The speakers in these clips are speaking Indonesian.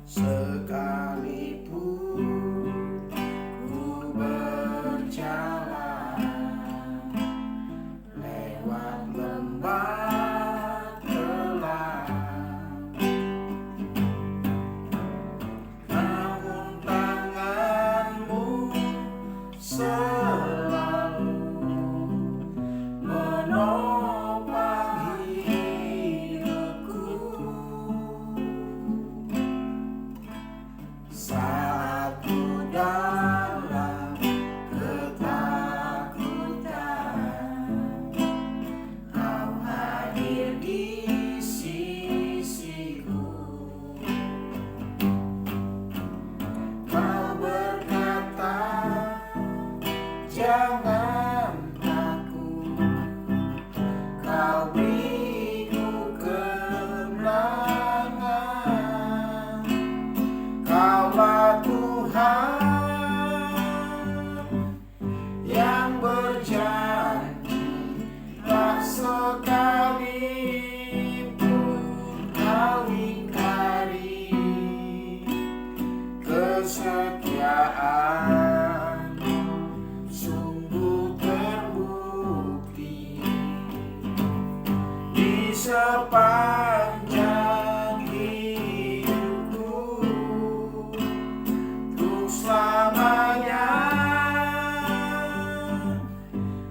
Sekalipun ku berjalan lewat lembah gelap, namun tanganmu selalu menopang hidupku. Saat ku dalam ketakutan, Kau hadir di sisiku. Kau berkata, jangan takut, Kau beriku kemenangan. Kaulah Tuhan yang berjanji, tak sekalipun Kau ingkari kesetiaan. Sungguh terbukti di sepanjang hidupku, untuk selamanya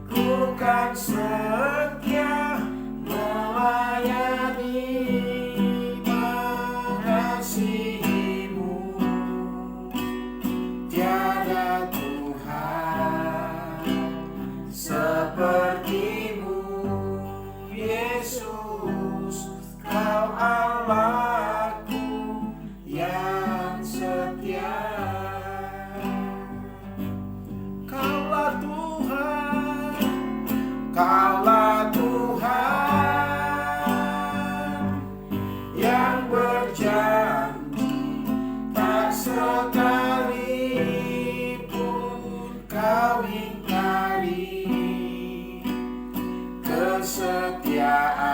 ku kan setia melayani, mengasihimu. Tiada Tuhan sepertimu, Yesus, Kau Allahku yang setia. Kaulah Tuhan, Kaulah Tuhan yang berjanji, tak sekalipun Kau ingkari kesetiaan.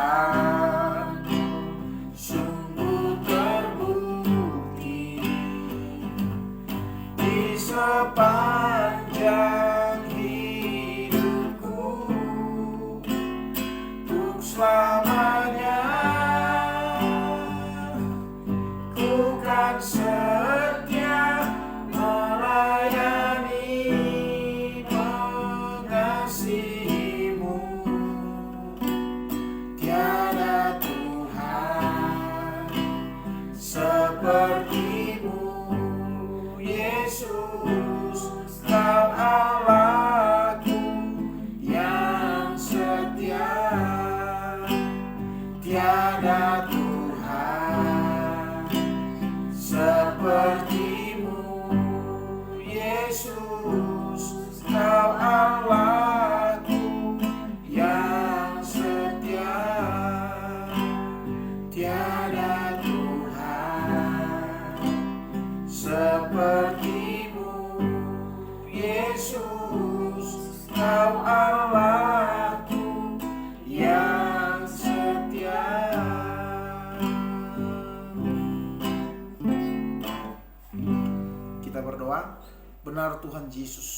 Sungguh terbukti di sepanjang hidupku, untuk selamanya ku kan setia melayani, mengasihimu. Tiada Tuhan sepertimu, Yesus, Kau Allahku yang setia. Tiada Tuhan sepertimu, Yesus, Kau Allahku yang setia. Tiada Tuhan sepertimu, Yesus, Kau Allahku yang setia. Kita berdoa. Benar Tuhan Yesus,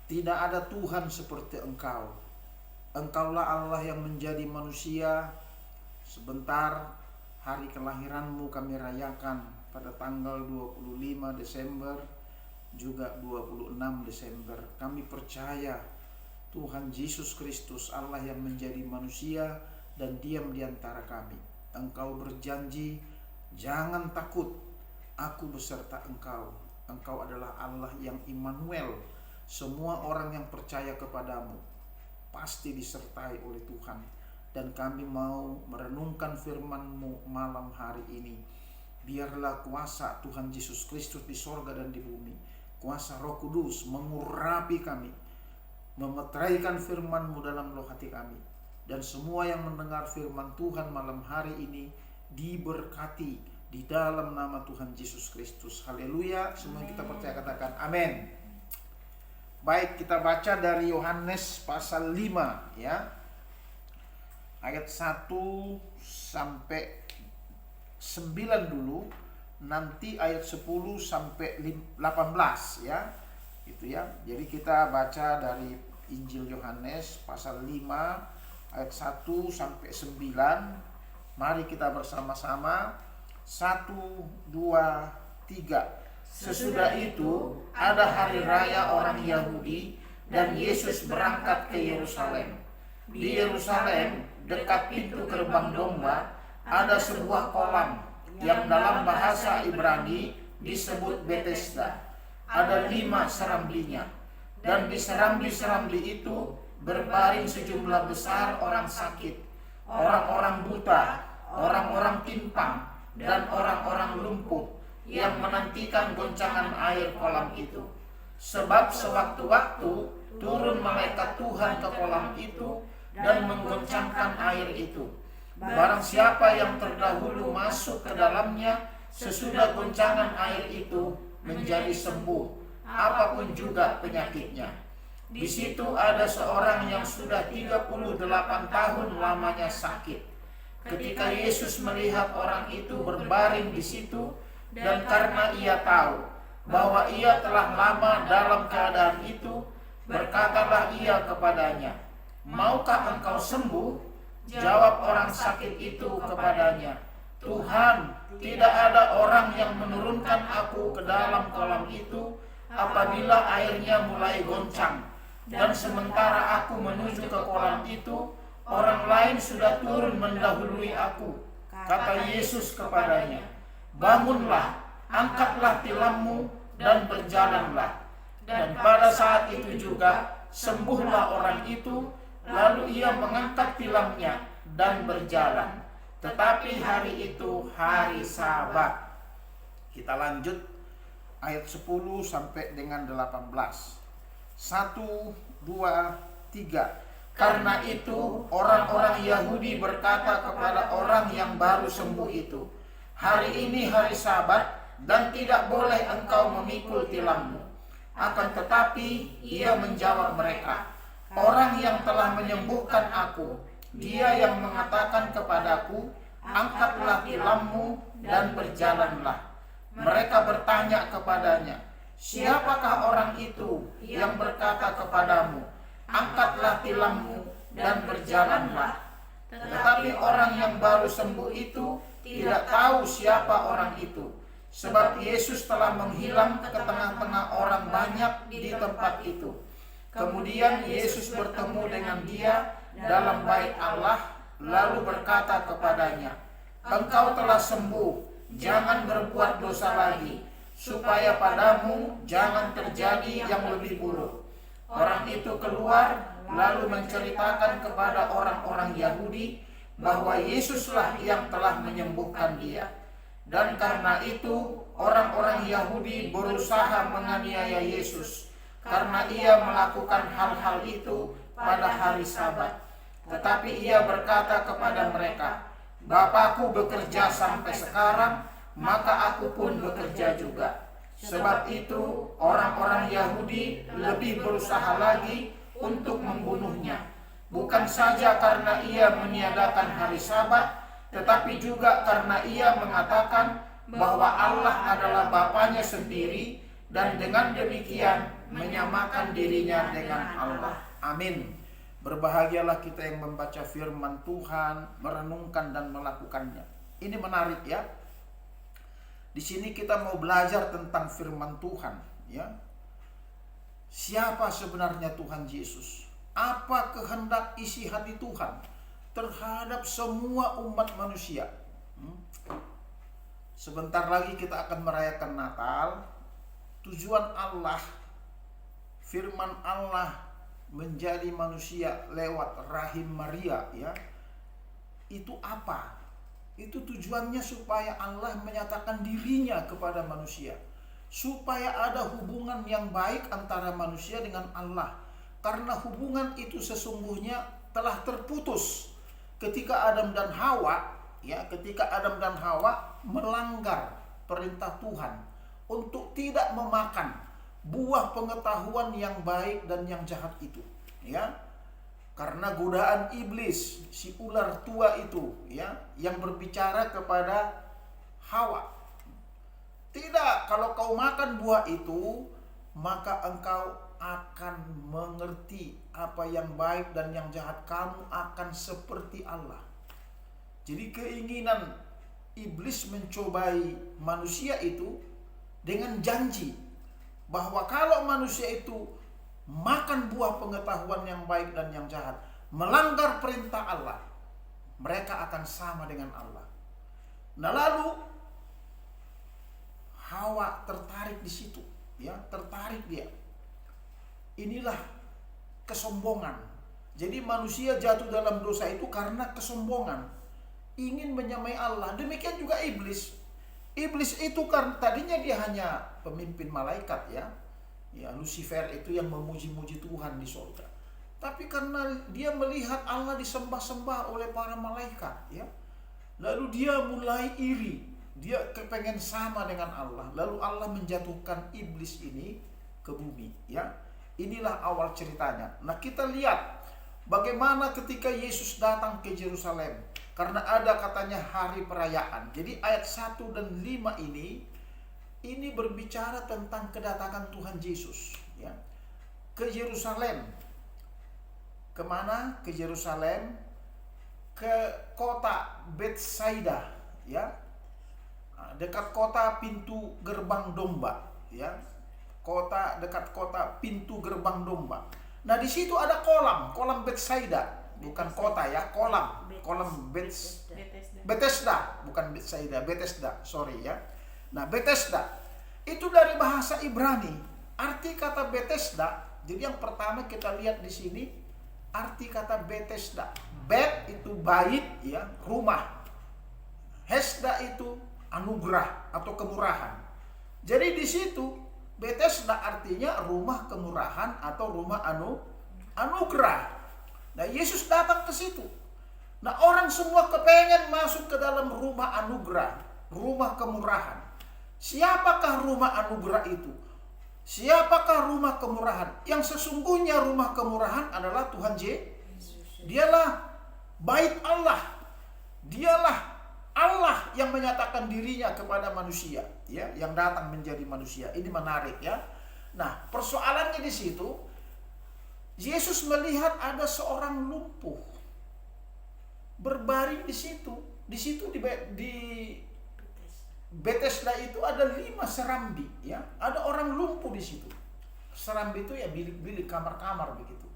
tidak ada Tuhan seperti Engkau. Engkaulah Allah yang menjadi manusia. Sebentar hari kelahiranmu kami rayakan pada tanggal 25 Desember juga 26 Desember. Kami percaya Tuhan Yesus Kristus Allah yang menjadi manusia dan diam di antara kami. Engkau berjanji, jangan takut, aku beserta engkau. Engkau adalah Allah yang Immanuel. Semua orang yang percaya kepadamu pasti disertai oleh Tuhan. Dan kami mau merenungkan firman-Mu malam hari ini. Biarlah kuasa Tuhan Yesus Kristus di sorga dan di bumi, kuasa Roh Kudus mengurapi kami, memeteraikan firman-Mu dalam loh hati kami. Dan semua yang mendengar firman Tuhan malam hari ini diberkati di dalam nama Tuhan Yesus Kristus. Haleluya. Semua yang kita percaya katakan amin. Baik, kita baca dari Yohanes pasal 5 ya. Ayat ayat 1 sampai 9 dulu, nanti ayat 10 sampai 18 ya. Itu ya. Jadi kita baca dari Injil Yohanes pasal 5 ayat 1 sampai 9. Mari kita bersama-sama. 1, 2, 3. Sesudah itu ada hari raya orang Yahudi dan Yesus berangkat ke Yerusalem. Di Yerusalem, dekat pintu gerbang domba, ada sebuah kolam yang dalam bahasa Ibrani disebut Betesda. Ada 5 serambinya, dan di serambi-serambi itu berbaring sejumlah besar orang sakit, orang-orang buta, orang-orang timpang, dan orang-orang lumpuh yang menantikan goncangan air kolam itu. Sebab sewaktu-waktu turun malaikat Tuhan ke kolam itu dan menggoncangkan air itu. Barang siapa yang terdahulu masuk ke dalamnya sesudah goncangan air itu menjadi sembuh, apapun juga penyakitnya. Di situ ada seorang yang sudah 38 tahun lamanya sakit. Ketika Yesus melihat orang itu berbaring di situ, dan karena ia tahu bahwa ia telah lama dalam keadaan itu, berkatalah ia kepadanya, "Maukah engkau sembuh?" Jawab orang sakit itu kepadanya, "Tuhan, tidak ada orang yang menurunkan aku ke dalam kolam itu apabila airnya mulai goncang. Dan sementara aku menuju ke kolam itu, orang lain sudah turun mendahului aku." Kata Yesus kepadanya, "Bangunlah, angkatlah tilammu dan berjalanlah." Dan pada saat itu juga sembuhlah orang itu, lalu ia mengangkat tilamnya dan berjalan. Tetapi hari itu hari Sabat. Kita lanjut ayat 10 sampai dengan 18. 1, 2, 3. Karena itu orang-orang Yahudi berkata kepada orang yang baru sembuh itu, "Hari ini hari Sabat dan tidak boleh engkau memikul tilammu." Akan tetapi ia menjawab mereka, "Orang yang telah menyembuhkan aku, dia yang mengatakan kepadaku, 'Angkatlah tilammu dan berjalanlah.'" Mereka bertanya kepadanya, "Siapakah orang itu yang berkata kepadamu, 'Angkatlah tilammu dan berjalanlah'?" Tetapi orang yang baru sembuh itu tidak tahu siapa orang itu, sebab Yesus telah menghilang ke tengah-tengah orang banyak di tempat itu. Kemudian Yesus bertemu dengan dia dalam bait Allah, lalu berkata kepadanya, "Engkau telah sembuh, jangan berbuat dosa lagi, supaya padamu jangan terjadi yang lebih buruk." Orang itu keluar lalu menceritakan kepada orang-orang Yahudi bahwa Yesuslah yang telah menyembuhkan dia. Dan karena itu orang-orang Yahudi berusaha menganiaya Yesus, karena ia melakukan hal-hal itu pada hari Sabat. Tetapi ia berkata kepada mereka, "Bapakku bekerja sampai sekarang, maka aku pun bekerja juga." Sebab itu orang-orang Yahudi lebih berusaha lagi untuk membunuhnya, bukan saja karena ia meniadakan hari Sabat, tetapi juga karena ia mengatakan bahwa Allah adalah Bapanya sendiri, dan dengan demikian menyamakan dirinya dengan Allah. Amin. Berbahagialah kita yang membaca firman Tuhan, merenungkan dan melakukannya. Ini menarik ya. Di sini kita mau belajar tentang firman Tuhan ya. Siapa sebenarnya Tuhan Yesus? Apa kehendak isi hati Tuhan terhadap semua umat manusia? Sebentar lagi kita akan merayakan Natal. Tujuan Allah, firman Allah menjadi manusia lewat rahim Maria ya. Itu apa? Itu tujuannya supaya Allah menyatakan dirinya kepada manusia, supaya ada hubungan yang baik antara manusia dengan Allah. Karena hubungan itu sesungguhnya telah terputus ketika Adam dan Hawa ya, ketika Adam dan Hawa melanggar perintah Tuhan untuk tidak memakan buah pengetahuan yang baik dan yang jahat itu ya. Karena godaan iblis, si ular tua itu, ya, yang berbicara kepada Hawa. Tidak, kalau kau makan buah itu, maka engkau akan mengerti apa yang baik dan yang jahat. Kamu akan seperti Allah. Jadi keinginan iblis mencobai manusia itu dengan janji bahwa kalau manusia itu makan buah pengetahuan yang baik dan yang jahat, melanggar perintah Allah, mereka akan sama dengan Allah. Nah, lalu Hawa tertarik di situ, ya, tertarik dia. Inilah kesombongan. Jadi manusia jatuh dalam dosa itu karena kesombongan, ingin menyamai Allah. Demikian juga iblis. Iblis itu kan tadinya dia hanya pemimpin malaikat, ya. Ya, Lucifer itu yang memuji-muji Tuhan di surga. Tapi karena dia melihat Allah disembah-sembah oleh para malaikat, ya, lalu dia mulai iri. Dia kepengen sama dengan Allah. Lalu Allah menjatuhkan iblis ini ke bumi, ya. Inilah awal ceritanya. Nah, kita lihat bagaimana ketika Yesus datang ke Yerusalem. Karena ada katanya hari perayaan. Jadi ayat 1 dan 5 ini berbicara tentang kedatangan Tuhan Yesus, ya, ke Yerusalem. Kemana? Ke Yerusalem, ke kota Betsaida, ya, dekat kota pintu gerbang domba, ya, dekat kota pintu gerbang domba. Nah, di situ ada kolam Betsaida, bukan kota, ya, kolam Bethesda, bukan Betsaida, Bethesda, sorry, ya. Nah, Bethesda itu dari bahasa Ibrani. Arti kata Bethesda, jadi yang pertama kita lihat di sini arti kata Bethesda. Bet itu bait, ya, rumah. Hesda itu anugerah atau kemurahan. Jadi di situ Bethesda artinya rumah kemurahan atau rumah anugerah. Nah, Yesus datang ke situ. Nah, orang semua kepengen masuk ke dalam rumah anugerah, rumah kemurahan. Siapakah rumah anugerah itu? Siapakah rumah kemurahan? Yang sesungguhnya rumah kemurahan adalah Tuhan Yesus. Dialah bait Allah. Dialah Allah yang menyatakan dirinya kepada manusia, ya, yang datang menjadi manusia. Ini menarik, ya. Nah, persoalannya di situ, Yesus melihat ada seorang lumpuh berbaring di situ. Di situ di Bethesda itu ada 5 serambi, ya. Ada orang lumpuh di situ. Serambi itu ya bilik-bilik, kamar-kamar begitu.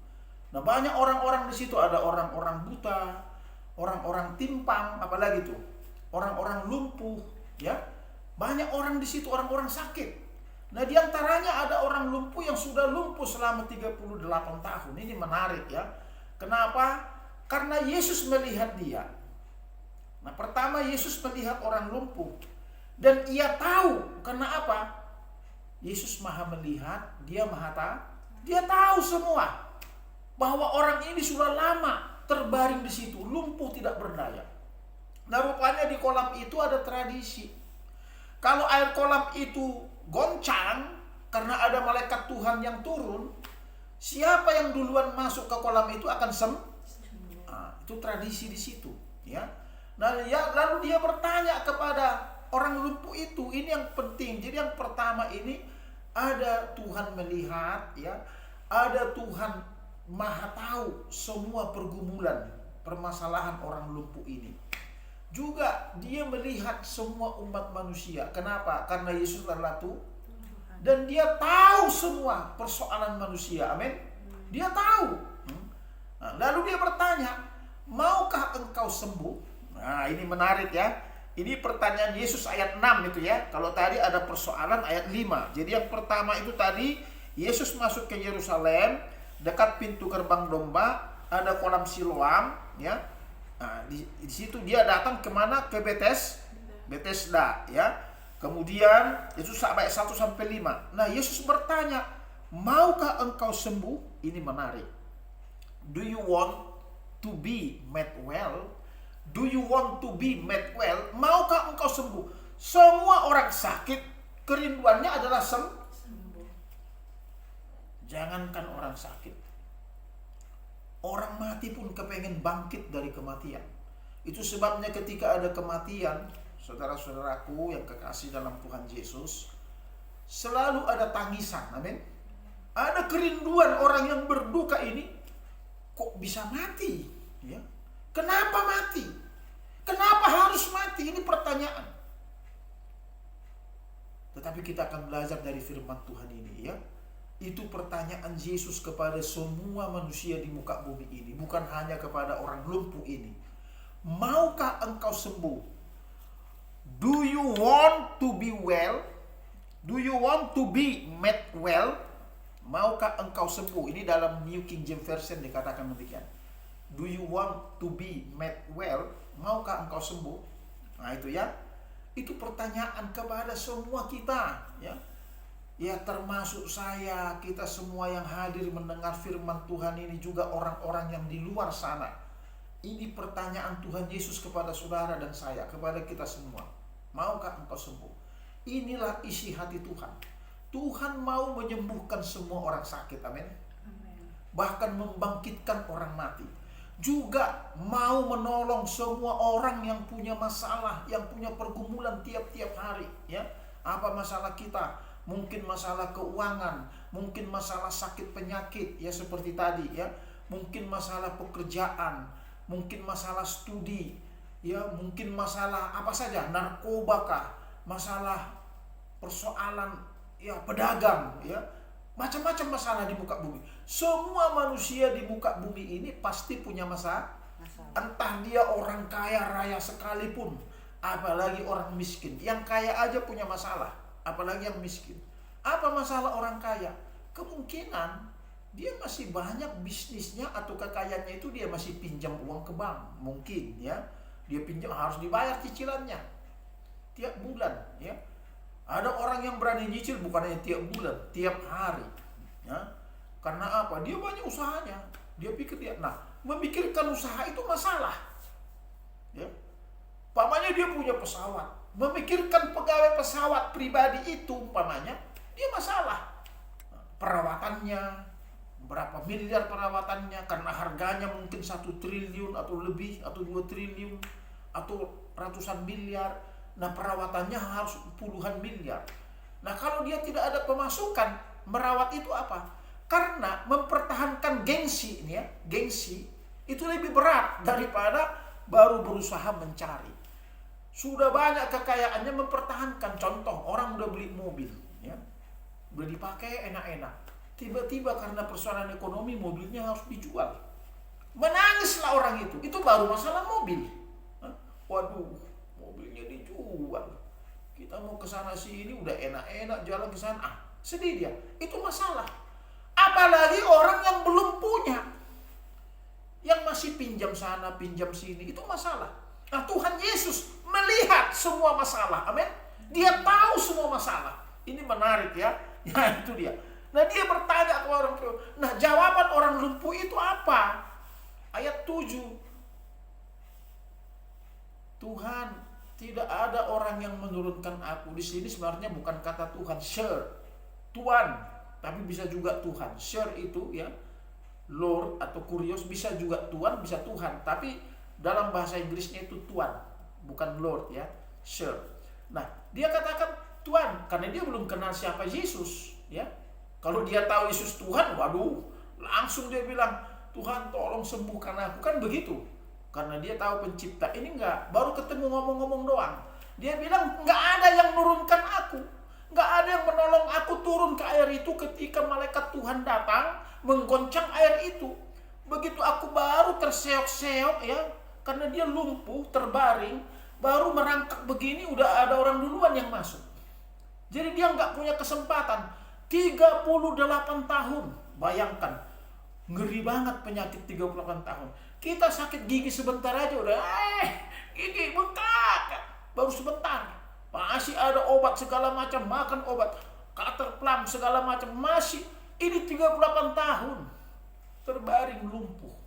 Nah, banyak orang-orang di situ, ada orang-orang buta, orang-orang timpang, apalagi tuh, orang-orang lumpuh, ya. Banyak orang di situ, orang-orang sakit. Nah, di antaranya ada orang lumpuh yang sudah lumpuh selama 38 tahun. Ini menarik, ya. Kenapa? Karena Yesus melihat dia. Nah, pertama Yesus melihat orang lumpuh. Dan ia tahu, karena apa? Yesus maha melihat, dia maha tahu. Dia tahu semua. Bahwa orang ini sudah lama terbaring di situ, lumpuh tidak berdaya. Nah, rupanya di kolam itu ada tradisi. Kalau air kolam itu goncang, karena ada malaikat Tuhan yang turun, siapa yang duluan masuk ke kolam itu akan itu tradisi di situ, ya. Nah, ya, lalu dia bertanya kepada orang lumpuh itu, ini yang penting. Jadi yang pertama ini ada Tuhan melihat, ya, ada Tuhan maha tahu semua pergumulan, permasalahan orang lumpuh ini. Juga dia melihat semua umat manusia. Kenapa? Karena Yesus adalah Tuhan. Dan dia tahu semua persoalan manusia. Amin. Dia tahu. Nah, lalu dia bertanya, maukah engkau sembuh? Nah, ini menarik, ya. Ini pertanyaan Yesus ayat 6 itu, ya. Kalau tadi ada persoalan ayat 5. Jadi yang pertama itu tadi Yesus masuk ke Yerusalem, dekat pintu gerbang domba, ada kolam Siloam, ya. Nah, di situ dia datang kemana? Ke Bethesda, ya. Kemudian Yesus ayat 1 sampai 5. Nah, Yesus bertanya, maukah engkau sembuh? Ini menarik. Do you want to be made well? Do you want to be made well? Maukah engkau sembuh? Semua orang sakit kerinduannya adalah sembuh. Jangankan orang sakit, Orang mati pun kepengen bangkit dari kematian. Itu sebabnya ketika ada kematian, saudara-saudaraku yang kekasih dalam Tuhan Yesus, selalu ada tangisan. Amin. Ada kerinduan orang yang berduka ini, kok bisa mati? Ya. Kenapa mati? Kenapa harus mati? Ini pertanyaan. Tetapi kita akan belajar dari firman Tuhan ini, ya. Itu pertanyaan Yesus kepada semua manusia di muka bumi ini, bukan hanya kepada orang lumpuh ini. Maukah engkau sembuh? Do you want to be well? Do you want to be made well? Maukah engkau sembuh? Ini dalam New King James Version dikatakan demikian. Do you want to be made well? Maukah engkau sembuh? Nah itu ya. Itu pertanyaan kepada semua kita, ya. Ya termasuk saya, kita semua yang hadir mendengar firman Tuhan ini, juga orang-orang yang di luar sana. Ini pertanyaan Tuhan Yesus kepada saudara dan saya, kepada kita semua. Maukah engkau sembuh? Inilah isi hati Tuhan. Tuhan mau menyembuhkan semua orang sakit, amin. Bahkan membangkitkan orang mati. Juga mau menolong semua orang yang punya masalah, yang punya pergumulan tiap-tiap hari, ya. Apa masalah kita? Mungkin masalah keuangan, mungkin masalah sakit penyakit, ya seperti tadi, ya. Mungkin masalah pekerjaan, mungkin masalah studi, ya, mungkin masalah apa saja, narkoba kah, masalah persoalan, ya, pedagang, ya. Macam-macam masalah di muka bumi. Semua manusia di muka bumi ini pasti punya masalah. Entah dia orang kaya raya sekalipun, apalagi orang miskin. Yang kaya aja punya masalah, apalagi yang miskin. Apa masalah orang kaya? Kemungkinan dia masih banyak bisnisnya, atau kekayaannya itu dia masih pinjam uang ke bank. Mungkin, ya. Dia pinjam, harus dibayar cicilannya tiap bulan, ya. Ada orang yang berani nyicil bukan hanya tiap bulan, tiap hari, ya. Karena apa? Dia banyak usahanya. Dia pikir dia, memikirkan usaha itu masalah, ya. Umpamanya dia punya pesawat, memikirkan pegawai pesawat pribadi itu, umpamanya dia masalah. Perawatannya, berapa miliar perawatannya, karena harganya mungkin 1 triliun atau lebih, atau 2 triliun, atau ratusan miliar. Nah perawatannya harus puluhan miliar. Nah kalau dia tidak ada pemasukan, merawat itu apa? Karena mempertahankan gengsi ini, ya, gengsi itu lebih berat daripada baru berusaha mencari. Sudah banyak kekayaannya mempertahankan. Contoh, orang udah beli mobil, ya, udah dipakai enak-enak. Tiba-tiba karena persoalan ekonomi mobilnya harus dijual. Menangislah orang itu. Itu baru masalah mobil. Waduh, mobilnya dijual. Kita mau ke sana sini udah enak-enak jalan ke sana. Sedih dia. Itu masalah. Apalagi orang yang belum punya. Yang masih pinjam sana, pinjam sini, itu masalah. Nah, Tuhan Yesus melihat semua masalah. Amin. Dia tahu semua masalah. Ini menarik, ya. Ya, itu dia. Nah, dia bertanya ke orang tua. Nah, jawaban orang lumpuh itu apa? Ayat 7. Tuhan, tidak ada orang yang menurunkan aku. Di sini sebenarnya bukan kata Tuhan, sure, Tuhan, tapi bisa juga Tuhan. Sure itu, ya, Lord atau Kurios, bisa juga Tuhan, bisa Tuhan. Tapi dalam bahasa Inggrisnya itu Tuhan, bukan Lord, ya, sure. Nah, dia katakan Tuhan karena dia belum kenal siapa Yesus, ya. Kalau dia tahu Yesus Tuhan, waduh, langsung dia bilang, Tuhan tolong sembuhkan aku, kan begitu. Karena dia tahu pencipta. Ini enggak, baru ketemu ngomong-ngomong doang. Dia bilang enggak ada yang menurunkan aku, enggak ada yang menolong aku turun ke air itu ketika malaikat Tuhan datang menggoncang air itu. Begitu aku baru terseok-seok, ya, karena dia lumpuh, terbaring, baru merangkak begini, udah ada orang duluan yang masuk. Jadi dia enggak punya kesempatan. 38 tahun, bayangkan, ngeri banget penyakit 38 tahun. Kita sakit gigi sebentar aja udah, gigi bengkak, baru sebentar. Masih ada obat segala macam, makan obat, Caterpillar segala macam, masih. Ini 38 tahun, terbaring lumpuh.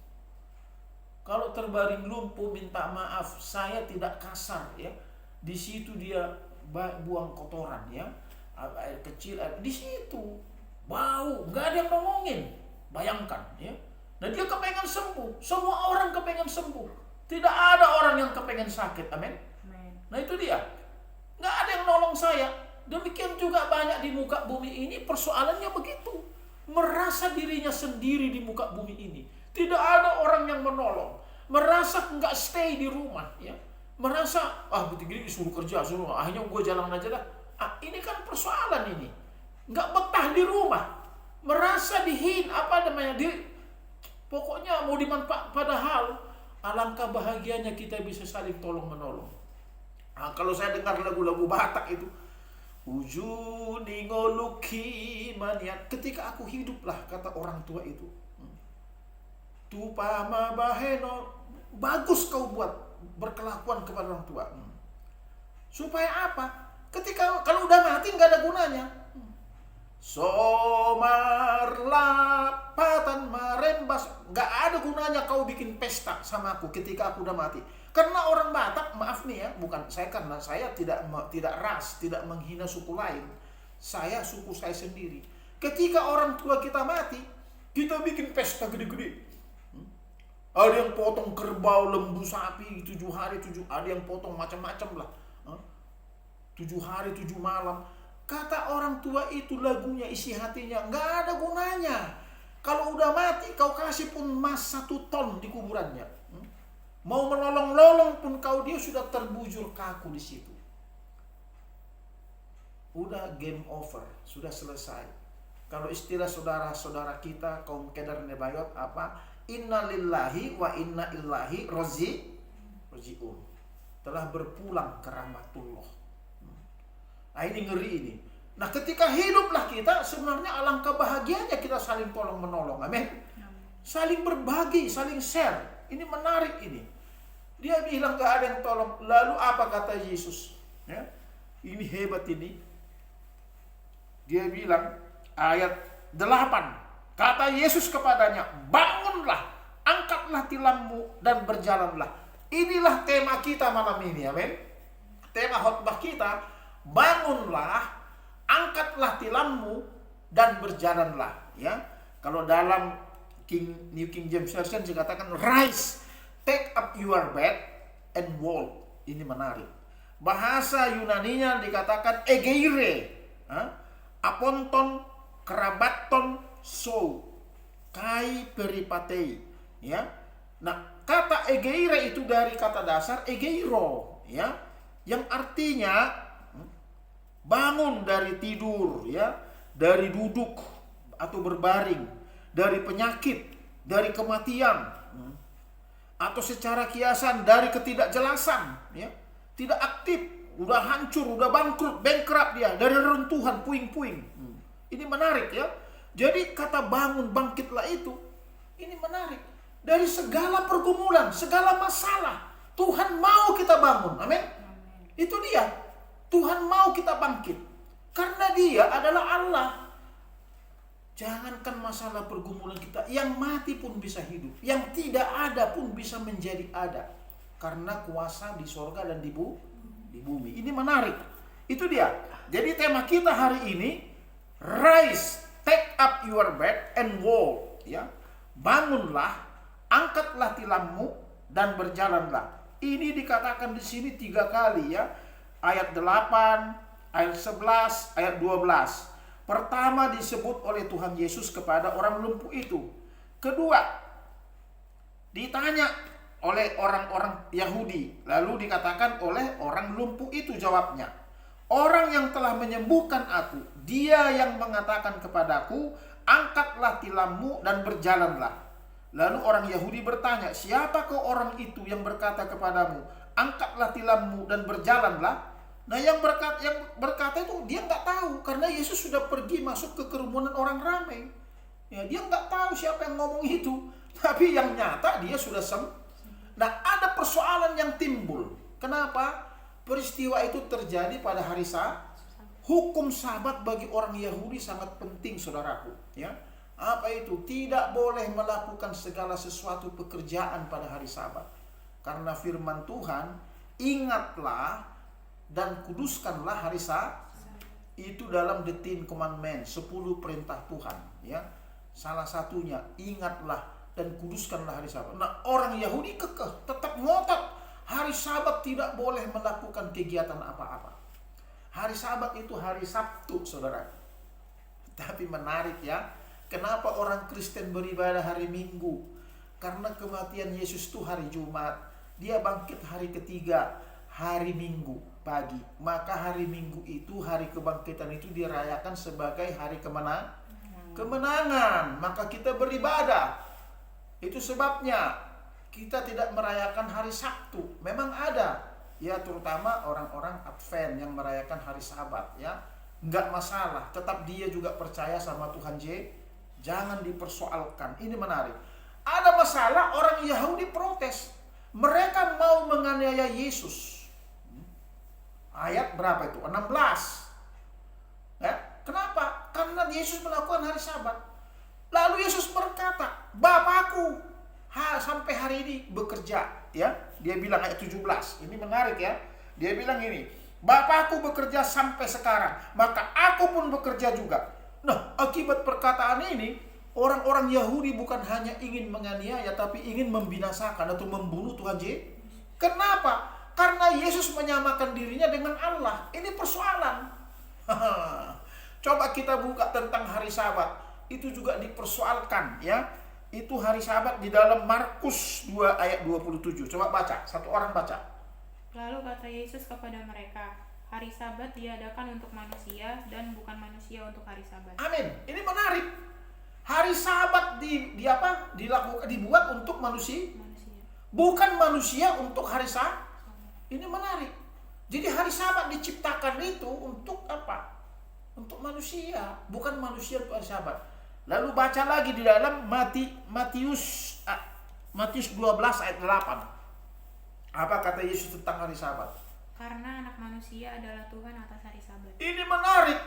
Kalau terbaring lumpuh, minta maaf, saya tidak kasar, ya. Di situ dia buang kotoran, ya, air kecil, di situ bau, nggak ada yang ngomongin. Bayangkan, ya. Nah dia kepengen sembuh. Semua orang kepengen sembuh. Tidak ada orang yang kepengen sakit. Amin. Nah itu dia. Nggak ada yang nolong saya. Demikian juga banyak di muka bumi ini persoalannya begitu. Merasa dirinya sendiri di muka bumi ini. Tidak ada orang yang menolong. Merasa nggak stay di rumah. Ya. Merasa, begini disuruh kerja, akhirnya gue jalan aja dah. Ini kan persoalan ini. Nggak betah di rumah. Merasa pokoknya mau dimanfaat. Padahal alangkah bahagianya kita bisa saling tolong menolong. Kalau saya dengar lagu-lagu Batak itu, ujuni ngoluki maniat, ketika aku hiduplah, kata orang tua itu, tupama baheno, bagus kau buat berkelakuan kepada orang tua. Supaya apa? Kalau udah mati nggak ada gunanya. Somarlapatan marembas, nggak ada gunanya kau bikin pesta sama aku ketika aku udah mati. Karena orang Batak, maaf nih ya, bukan saya, karena saya tidak menghina suku lain. Saya suku saya sendiri. Ketika orang tua kita mati, kita bikin pesta gede-gede. Ada yang potong kerbau, lembu, sapi 7 hari 7, ada yang potong macam-macam lah. 7 hari 7 malam. Kata orang tua itu, lagunya, isi hatinya, nggak ada gunanya. Kalau udah mati, kau kasih pun emas 1 ton di kuburannya. Mau menolong-lolong pun dia sudah terbujur kaku di situ. Udah game over, sudah selesai. Kalau istilah saudara-saudara kita kaum Kedar Nebayot apa? Inna lillahi wa inna ilaihi raji'un. Telah berpulang ke rahmatullah. Nah ini ngeri ini. Nah ketika hiduplah kita, sebenarnya alangkah bahagianya kita saling tolong menolong. Amin. Saling berbagi, saling share. Ini menarik ini. Dia bilang gak ada yang tolong. Lalu apa kata Yesus? Ya, ini hebat ini. Dia bilang ayat 8. Kata Yesus kepadanya, bangunlah, angkatlah tilammu dan berjalanlah. Inilah tema kita malam ini. Amin. Tema khotbah kita, bangunlah, angkatlah tilammu dan berjalanlah. Ya, kalau dalam New King James Version dikatakan rise, take up your bed and walk. Ini menarik. Bahasa Yunaninya dikatakan egeire, aponton, kerabaton, so, kai peripatei. Ya, nah kata egeire itu dari kata dasar egeiro, ya, yang artinya bangun dari tidur, ya, dari duduk atau berbaring, dari penyakit, dari kematian, atau secara kiasan dari ketidakjelasan, ya, tidak aktif, udah hancur, udah bankrupt dia, dari reruntuhan, puing-puing. Ini menarik ya. Jadi kata bangun, bangkitlah itu, ini menarik. Dari segala pergumulan, segala masalah, Tuhan mau kita bangun. Amin. Itu dia. Tuhan mau kita bangkit. Karena dia adalah Allah. Jangankan masalah pergumulan kita, yang mati pun bisa hidup, yang tidak ada pun bisa menjadi ada, karena kuasa di sorga dan di bumi. Ini menarik. Itu dia. Jadi tema kita hari ini, rise, take up your bed and walk. Ya, bangunlah, angkatlah tilammu dan berjalanlah. Ini dikatakan di sini 3 kali ya. Ayat 8, ayat 11, ayat 12. Pertama disebut oleh Tuhan Yesus kepada orang lumpuh itu. Kedua, ditanya oleh orang-orang Yahudi. Lalu dikatakan oleh orang lumpuh itu, jawabnya, orang yang telah menyembuhkan aku, dia yang mengatakan kepadaku, angkatlah tilammu dan berjalanlah. Lalu orang Yahudi bertanya, siapakah orang itu yang berkata kepadamu, angkatlah tilammu dan berjalanlah? Nah yang berkata itu dia nggak tahu, karena Yesus sudah pergi masuk ke kerumunan orang ramai. Ya, dia nggak tahu siapa yang ngomong itu, tapi yang nyata dia sudah Nah ada persoalan yang timbul. Kenapa? Peristiwa itu terjadi pada hari Sabat. Hukum Sabat bagi orang Yahudi sangat penting, saudaraku. Ya, apa itu? Tidak boleh melakukan segala sesuatu pekerjaan pada hari Sabat, karena firman Tuhan, ingatlah dan kuduskanlah hari Sabat. Itu dalam the 10 commandment, 10 perintah Tuhan, ya. Salah satunya, ingatlah dan kuduskanlah hari Sabat. Nah, orang Yahudi kekeh, tetap ngotot hari Sabat tidak boleh melakukan kegiatan apa-apa. Hari Sabat itu hari Sabtu, saudara. Tapi menarik ya, kenapa orang Kristen beribadah hari Minggu? Karena kematian Yesus itu hari Jumat, dia bangkit hari ketiga, hari Minggu pagi. Maka hari Minggu itu, hari kebangkitan itu dirayakan sebagai hari kemenangan. Maka kita beribadah. Itu sebabnya kita tidak merayakan hari Sabtu. Memang ada, ya, terutama orang-orang Advent yang merayakan hari Sabat, ya. Enggak masalah, tetap dia juga percaya sama Tuhan jangan dipersoalkan. Ini menarik. Ada masalah, orang Yahudi protes. Mereka mau menganiaya Yesus. Ayat berapa itu? 16. Ya, kenapa? Karena Yesus melakukan hari Sabat. Lalu Yesus berkata, Bapakku sampai hari ini bekerja, ya. Dia bilang ayat 17. Ini menarik ya. Dia bilang ini, Bapakku bekerja sampai sekarang, maka aku pun bekerja juga. Nah, akibat perkataan ini, orang-orang Yahudi bukan hanya ingin menganiaya, tapi ingin membinasakan atau membunuh Tuhan Yesus. Kenapa? Karena Yesus menyamakan dirinya dengan Allah. Ini persoalan. Coba kita buka tentang hari Sabat. Itu juga dipersoalkan, ya. Itu hari Sabat di dalam Markus 2 ayat 27. Coba baca, satu orang baca. Lalu kata Yesus kepada mereka, hari Sabat diadakan untuk manusia dan bukan manusia untuk hari Sabat. Amin. Ini menarik. Hari Sabat dibuat untuk manusia. Bukan manusia untuk hari Sabat. Ini menarik. Jadi hari Sabat diciptakan itu untuk apa? Untuk manusia, bukan manusia untuk hari Sabat. Lalu baca lagi di dalam Matius 12 ayat 8. Apa kata Yesus tentang hari Sabat? Karena anak manusia adalah Tuhan atas hari Sabat. Ini menarik.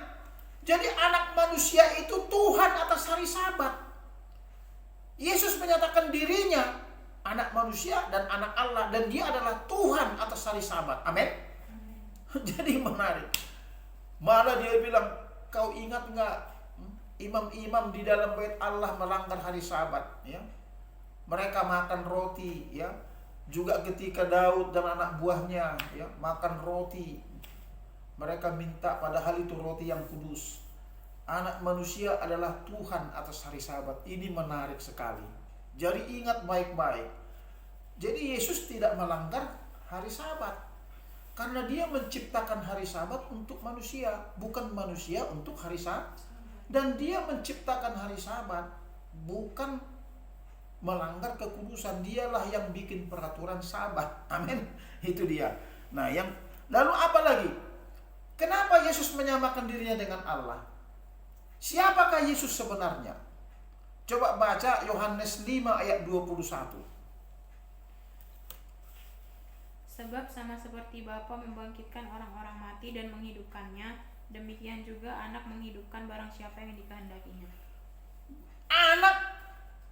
Jadi anak manusia itu Tuhan atas hari Sabat. Yesus menyatakan dirinya anak manusia dan anak Allah, dan dia adalah Tuhan atas hari Sabat. Amin. Jadi menarik. Malah dia bilang, kau ingat nggak imam-imam di dalam bait Allah melanggar hari Sabat, ya? Mereka makan roti, ya. Juga ketika Daud dan anak buahnya, ya, makan roti, mereka minta, padahal itu roti yang kudus. Anak manusia adalah Tuhan atas hari Sabat. Ini menarik sekali. Jadi ingat baik-baik. Jadi Yesus tidak melanggar hari Sabat, karena dia menciptakan hari Sabat untuk manusia, bukan manusia untuk hari Sabat. Dan dia menciptakan hari Sabat bukan melanggar kekudusan. Dialah yang bikin peraturan Sabat. Amin. Itu dia. Nah, lalu apa lagi? Kenapa Yesus menyamakan dirinya dengan Allah? Siapakah Yesus sebenarnya? Coba baca Yohanes 5 ayat 21. Sebab sama seperti Bapa membangkitkan orang-orang mati dan menghidupkannya, demikian juga anak menghidupkan barang siapa yang dikehendakinya. Anak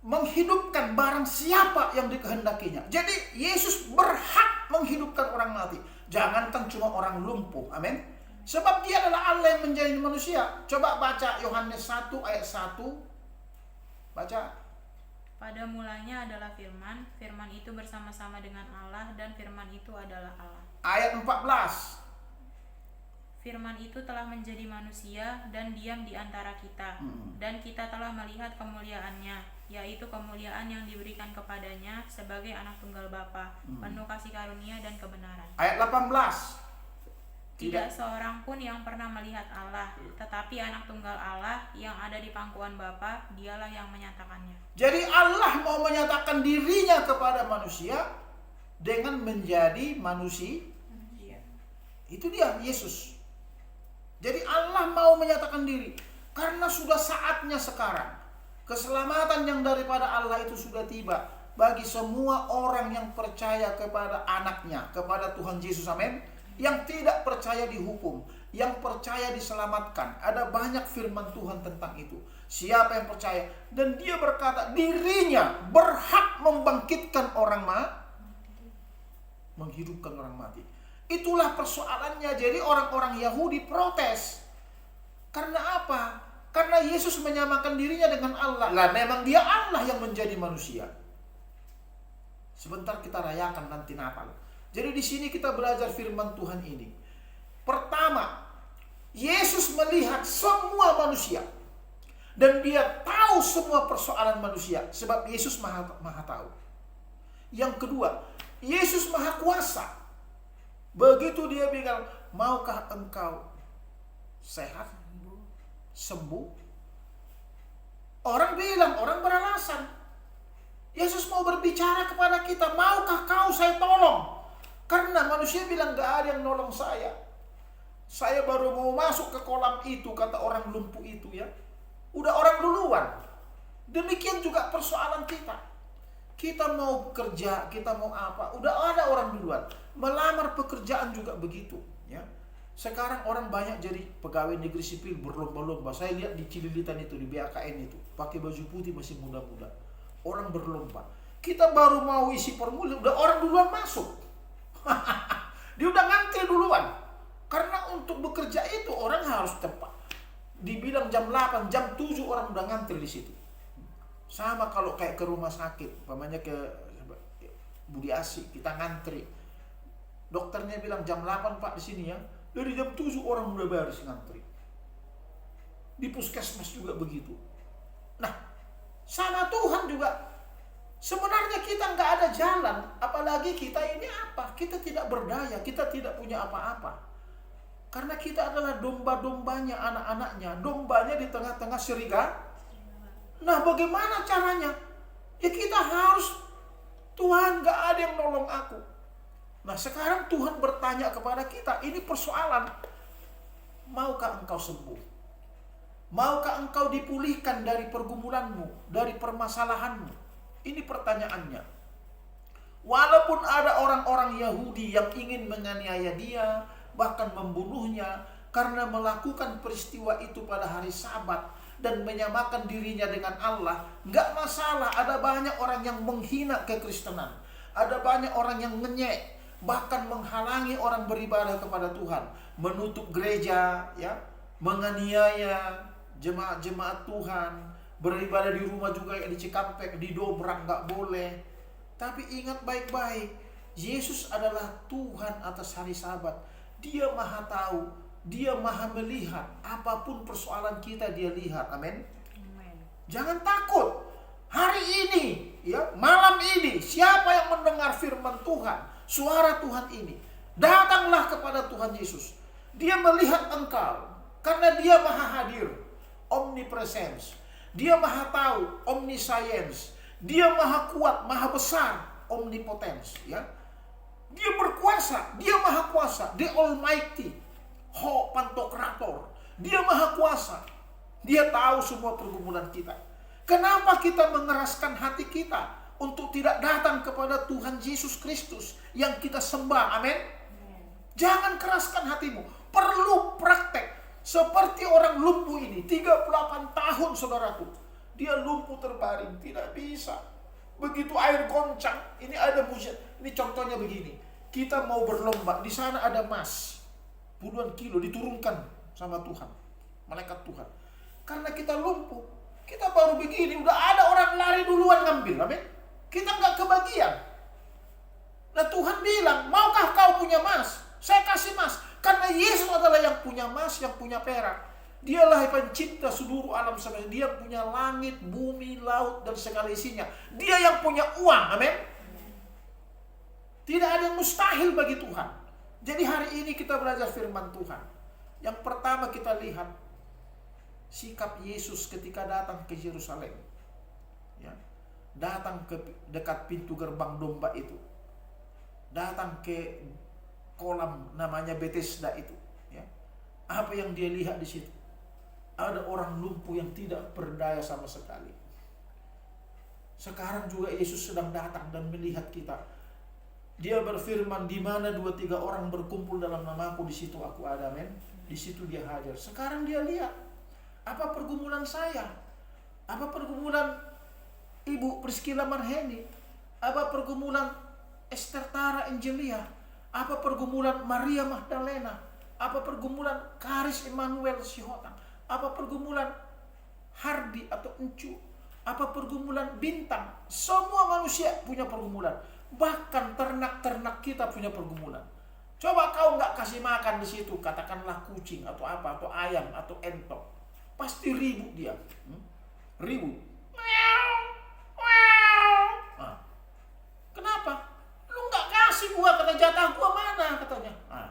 menghidupkan barang siapa yang dikehendakinya. Jadi Yesus berhak menghidupkan orang mati. Jangankan cuma orang lumpuh. Amin. Sebab dia adalah Allah yang menjadi manusia. Coba baca Yohanes 1 ayat 1. Baca. Pada mulanya adalah firman, firman itu bersama-sama dengan Allah, dan firman itu adalah Allah. Ayat 14. Firman itu telah menjadi manusia dan diam di antara kita, dan kita telah melihat kemuliaannya, yaitu kemuliaan yang diberikan kepadanya sebagai anak tunggal Bapa, penuh kasih karunia dan kebenaran. Ayat 18. Tidak seorang pun yang pernah melihat Allah, tetapi anak tunggal Allah yang ada di pangkuan Bapa, dialah yang menyatakannya. Jadi Allah mau menyatakan dirinya kepada manusia dengan menjadi manusia. Itu dia, Yesus. Jadi Allah mau menyatakan diri, karena sudah saatnya sekarang. Keselamatan yang daripada Allah itu sudah tiba bagi semua orang yang percaya kepada anaknya, kepada Tuhan Yesus. Amin. Yang tidak percaya dihukum, yang percaya diselamatkan. Ada banyak firman Tuhan tentang itu. Siapa yang percaya, dan dia berkata dirinya berhak membangkitkan orang mati, menghidupkan orang mati. Itulah persoalannya. Jadi orang-orang Yahudi protes. Karena apa? Karena Yesus menyamakan dirinya dengan Allah. Lah memang dia Allah yang menjadi manusia. Sebentar kita rayakan nanti Natal. Jadi di sini kita belajar firman Tuhan ini. Pertama, Yesus melihat semua manusia. Dan dia tahu semua persoalan manusia. Sebab Yesus maha tahu. Yang kedua, Yesus maha kuasa. Begitu dia bilang, maukah engkau sehat? Sembuh? Orang bilang, orang beralasan. Yesus mau berbicara kepada kita, maukah kau saya tolong? Karena manusia bilang, gak ada yang nolong saya. Saya baru mau masuk ke kolam itu, kata orang lumpuh itu ya. Udah orang duluan. Demikian juga persoalan kita. Kita mau kerja, kita mau apa, udah ada orang duluan. Melamar pekerjaan juga begitu ya. Sekarang orang banyak jadi pegawai negeri sipil berlomba-lomba. Saya lihat di Cililitan itu, di BAKN itu, pakai baju putih masih muda-muda. Orang berlomba. Kita baru mau isi formulir, udah orang duluan masuk. Dia udah ngantri duluan. Karena untuk bekerja itu orang harus tepat. Dibilang jam 8, jam 7 orang udah ngantri di situ. Sama kalau kayak ke rumah sakit, umpamanya ke Budi Asi, kita ngantri. Dokternya bilang jam 8 Pak di sini ya. Dari jam 7 orang udah baris ngantri. Di puskesmas juga begitu. Nah, sama Tuhan juga. Sebenarnya kita nggak ada jalan. Apalagi kita ini apa? Kita tidak berdaya. Kita tidak punya apa-apa. Karena kita adalah domba-dombanya, anak-anaknya. Dombanya di tengah-tengah serigala. Nah, bagaimana caranya? Ya kita harus, Tuhan nggak ada yang nolong aku. Nah, sekarang Tuhan bertanya kepada kita, ini persoalan. Maukah engkau sembuh? Maukah engkau dipulihkan dari pergumulanmu, dari permasalahanmu? Ini pertanyaannya. Walaupun ada orang-orang Yahudi yang ingin menganiaya dia, bahkan membunuhnya, karena melakukan peristiwa itu pada hari Sabat dan menyamakan dirinya dengan Allah, nggak masalah. Ada banyak orang yang menghina kekristenan, ada banyak orang yang ngenyek, bahkan menghalangi orang beribadah kepada Tuhan, menutup gereja, ya, menganiaya jemaat-jemaat Tuhan, beribadah di rumah juga di Cikampek, didobrak nggak boleh. Tapi ingat baik-baik, Yesus adalah Tuhan atas hari Sabat. Dia maha tahu, dia maha melihat, apapun persoalan kita dia lihat. Amin. Jangan takut. Hari ini, ya, malam ini, siapa yang mendengar firman Tuhan, suara Tuhan ini, datanglah kepada Tuhan Yesus. Dia melihat engkau, karena dia maha hadir, omnipresence. Dia maha tahu, omniscience. Dia maha kuat, maha besar, omnipotence. Ya, dia berkuasa, dia maha kuasa, the Almighty, Ho Pantokrator. Dia maha kuasa. Dia tahu semua pergumulan kita. Kenapa kita mengeraskan hati kita untuk tidak datang kepada Tuhan Yesus Kristus yang kita sembah? Amin. Jangan keraskan hatimu. Perlu praktek. Seperti orang lumpuh ini, 38 tahun saudaraku. Dia lumpuh terbaring, tidak bisa. Begitu air goncang, ini ada mujizat. Ini contohnya begini. Kita mau berlomba, di sana ada emas. Puluhan kilo diturunkan sama Tuhan. Malaikat Tuhan. Karena kita lumpuh, kita baru begini, udah ada orang lari duluan ngambil. Amin. Kita nggak kebagian. Nah, Tuhan bilang, maukah kau punya emas? Saya kasih emas. Karena Yesus adalah yang punya emas, yang punya perak. Dialah pencipta seluruh alam semesta. Dia punya langit, bumi, laut, dan segala isinya. Dia yang punya uang. Amin. Tidak ada yang mustahil bagi Tuhan. Jadi hari ini kita belajar firman Tuhan. Yang pertama kita lihat sikap Yesus ketika datang ke Yerusalem. Ya. Datang ke dekat pintu gerbang domba itu. Datang ke kolam namanya Bethesda itu. Ya. Apa yang dia lihat di situ? Ada orang lumpuh yang tidak berdaya sama sekali. Sekarang juga Yesus sedang datang dan melihat kita. Dia berfirman, di mana 2-3 orang berkumpul dalam namaku, di situ aku ada. Amin. Di situ dia hadir. Sekarang dia lihat apa pergumulan saya, apa pergumulan Ibu Priscilla Marheni, apa pergumulan Esther Tara Angelia, apa pergumulan Maria Magdalena, apa pergumulan Karis Emmanuel Sihotang, apa pergumulan hardi atau encu, apa pergumulan bintang. Semua manusia punya pergumulan. Bahkan ternak-ternak kita punya pergumulan. Coba kau nggak kasih makan di situ, katakanlah kucing atau apa, atau ayam atau entok, pasti ribut dia. Ribut. Nah, kenapa? Lu nggak kasih gua, kata jatah gua mana katanya. Nah,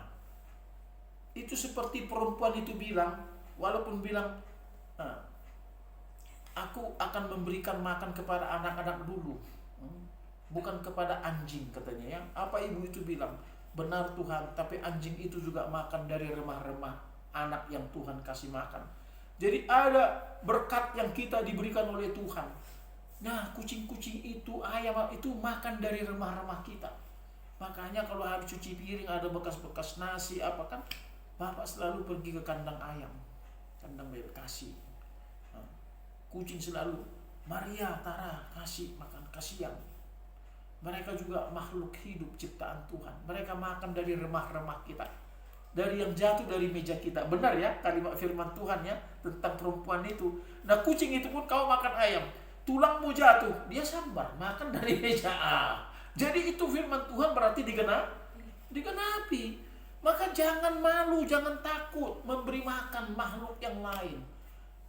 itu seperti perempuan itu bilang, walaupun bilang, aku akan memberikan makan kepada anak-anak dulu, bukan kepada anjing katanya ya. Apa ibu itu bilang? Benar Tuhan, tapi anjing itu juga makan dari remah-remah anak yang Tuhan kasih makan. Jadi ada berkat yang kita diberikan oleh Tuhan. Nah, kucing-kucing itu, ayam itu makan dari remah-remah kita. Makanya kalau habis cuci piring ada bekas-bekas nasi apa kan, Bapak selalu pergi ke kandang ayam, kandang bebek kasih. Nah, kucing selalu, Maria, Tara, kasih makan, kasihan. Mereka juga makhluk hidup ciptaan Tuhan. Mereka makan dari remah-remah kita, dari yang jatuh dari meja kita. Benar ya kalimat firman Tuhan ya tentang perempuan itu. Nah, kucing itu pun kau makan ayam, tulangmu jatuh, dia sambar makan dari meja. Jadi itu firman Tuhan berarti digenapi. Maka jangan malu, jangan takut memberi makan makhluk yang lain.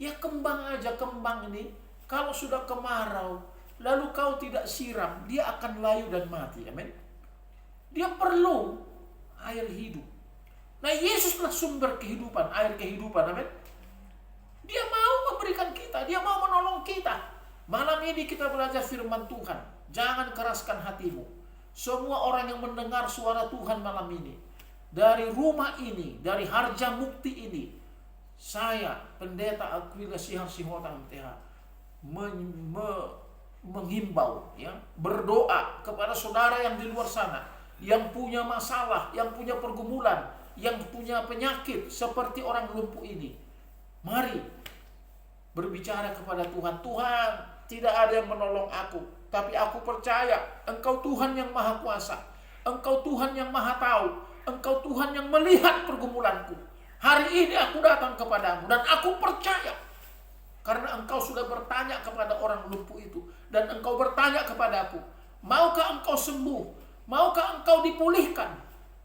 Ya kembang aja, kembang ini kalau sudah kemarau lalu kau tidak siram, dia akan layu dan mati. Amin. Dia perlu air hidup. Nah, Yesuslah sumber kehidupan, air kehidupan. Amin. Dia mau memberikan kita, dia mau menolong kita. Malam ini kita belajar firman Tuhan. Jangan keraskan hatimu. Semua orang yang mendengar suara Tuhan malam ini, dari rumah ini, dari Harjamukti ini, saya Pendeta Aquila Sihar Sihota MTH menghimbau ya, berdoa kepada saudara yang di luar sana, yang punya masalah, yang punya pergumulan, yang punya penyakit seperti orang lumpuh ini. Mari berbicara kepada Tuhan. Tuhan, tidak ada yang menolong aku, tapi aku percaya Engkau Tuhan yang Maha Kuasa, Engkau Tuhan yang Maha Tahu, Engkau Tuhan yang melihat pergumulanku. Hari ini aku datang kepadamu dan aku percaya, karena Engkau sudah bertanya kepada orang lumpuh itu, dan Engkau bertanya kepadaku, maukah Engkau sembuh? Maukah Engkau dipulihkan?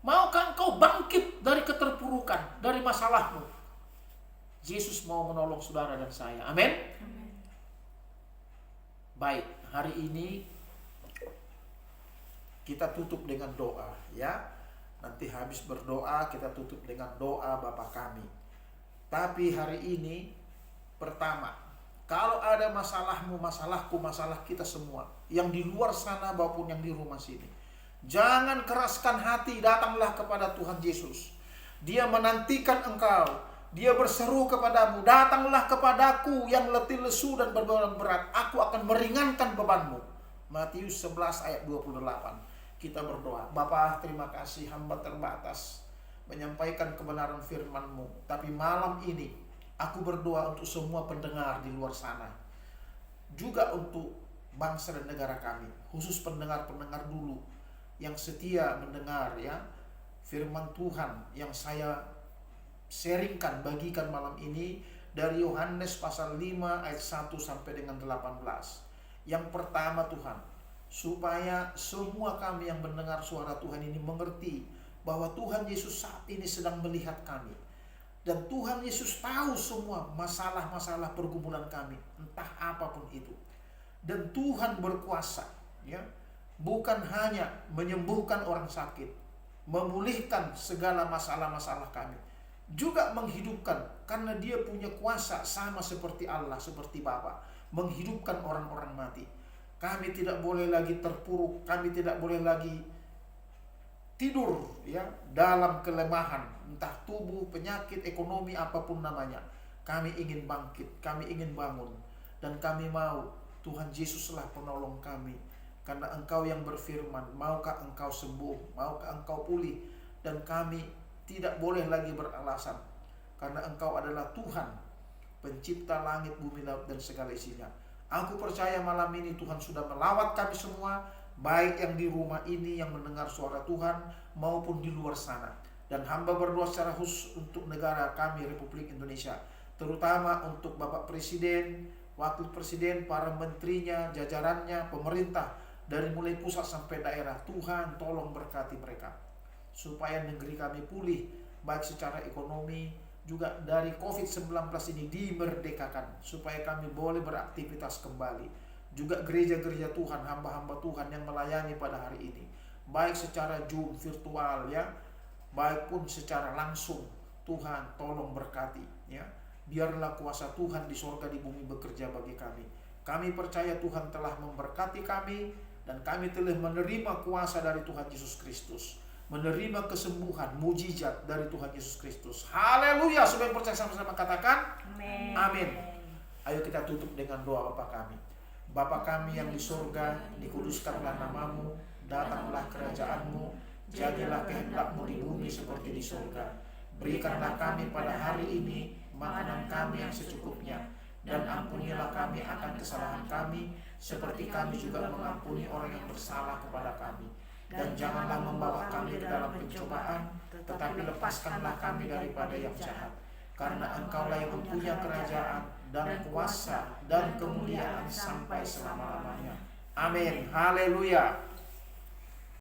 Maukah Engkau bangkit dari keterpurukan, dari masalahmu? Yesus mau menolong saudara dan saya. Amin. Baik, hari ini kita tutup dengan doa ya. Nanti habis berdoa kita tutup dengan doa Bapa kami. Tapi hari ini pertama, kalau ada masalahmu, masalahku, masalah kita semua, yang di luar sana maupun yang di rumah sini, jangan keraskan hati, datanglah kepada Tuhan Yesus. Dia menantikan engkau, dia berseru kepadamu, datanglah kepadaku yang letih lesu dan berbeban berat, aku akan meringankan bebanmu. Matius 11 ayat 28. Kita berdoa. Bapa, terima kasih, hamba terbatas menyampaikan kebenaran firman-Mu, tapi malam ini aku berdoa untuk semua pendengar di luar sana, juga untuk bangsa dan negara kami, khusus pendengar-pendengar dulu yang setia mendengar ya firman Tuhan yang saya sharingkan, bagikan malam ini dari Yohanes pasal 5 ayat 1 sampai dengan 18. Yang pertama Tuhan, supaya semua kami yang mendengar suara Tuhan ini mengerti bahwa Tuhan Yesus saat ini sedang melihat kami. Dan Tuhan Yesus tahu semua masalah-masalah pergumulan kami, entah apapun itu. Dan Tuhan berkuasa ya, bukan hanya menyembuhkan orang sakit, memulihkan segala masalah-masalah kami, juga menghidupkan, karena Dia punya kuasa sama seperti Allah, seperti Bapa, menghidupkan orang-orang mati. Kami tidak boleh lagi terpuruk, kami tidak boleh lagi tidur ya dalam kelemahan, entah tubuh, penyakit, ekonomi, apapun namanya. Kami ingin bangkit, kami ingin bangun, dan kami mau Tuhan Yesuslah penolong kami. Karena Engkau yang berfirman, maukah Engkau sembuh, maukah Engkau pulih, dan kami tidak boleh lagi beralasan, karena Engkau adalah Tuhan, pencipta langit, bumi, laut, dan segala isinya. Aku percaya malam ini Tuhan sudah melawat kami semua, baik yang di rumah ini yang mendengar suara Tuhan maupun di luar sana. Dan hamba berdoa secara khusus untuk negara kami, Republik Indonesia. terutama untuk Bapak Presiden, Wakil Presiden, para menterinya, jajarannya, pemerintah, dari mulai pusat sampai daerah. Tuhan tolong berkati mereka, supaya negeri kami pulih, baik secara ekonomi, juga dari COVID-19 ini dimerdekakan, supaya kami boleh beraktivitas kembali. Juga gereja-gereja Tuhan, hamba-hamba Tuhan yang melayani pada hari ini, baik secara Zoom, virtual ya, baik pun secara langsung. Tuhan tolong berkati ya. Biarlah kuasa Tuhan di sorga di bumi bekerja bagi kami. Kami percaya Tuhan telah memberkati kami, dan kami telah menerima kuasa dari Tuhan Yesus Kristus, menerima kesembuhan, mujizat dari Tuhan Yesus Kristus. Haleluya. Supaya percaya sama-sama katakan Amin. amin. Ayo kita tutup dengan doa Bapa kami. Bapa kami yang di sorga, dikuduskanlah namamu, datanglah kerajaanmu, jadilah kehendak-mu di bumi seperti di sorga. Berikanlah kami pada hari ini makanan kami yang secukupnya, dan ampunilah kami akan kesalahan kami, seperti kami juga mengampuni orang yang bersalah kepada kami. Dan janganlah membawa kami ke dalam pencobaan, tetapi lepaskanlah kami daripada yang jahat. Karena Engkaulah yang mempunyai kerajaan dan kuasa dan kemuliaan sampai selama-lamanya. Amin. Haleluya.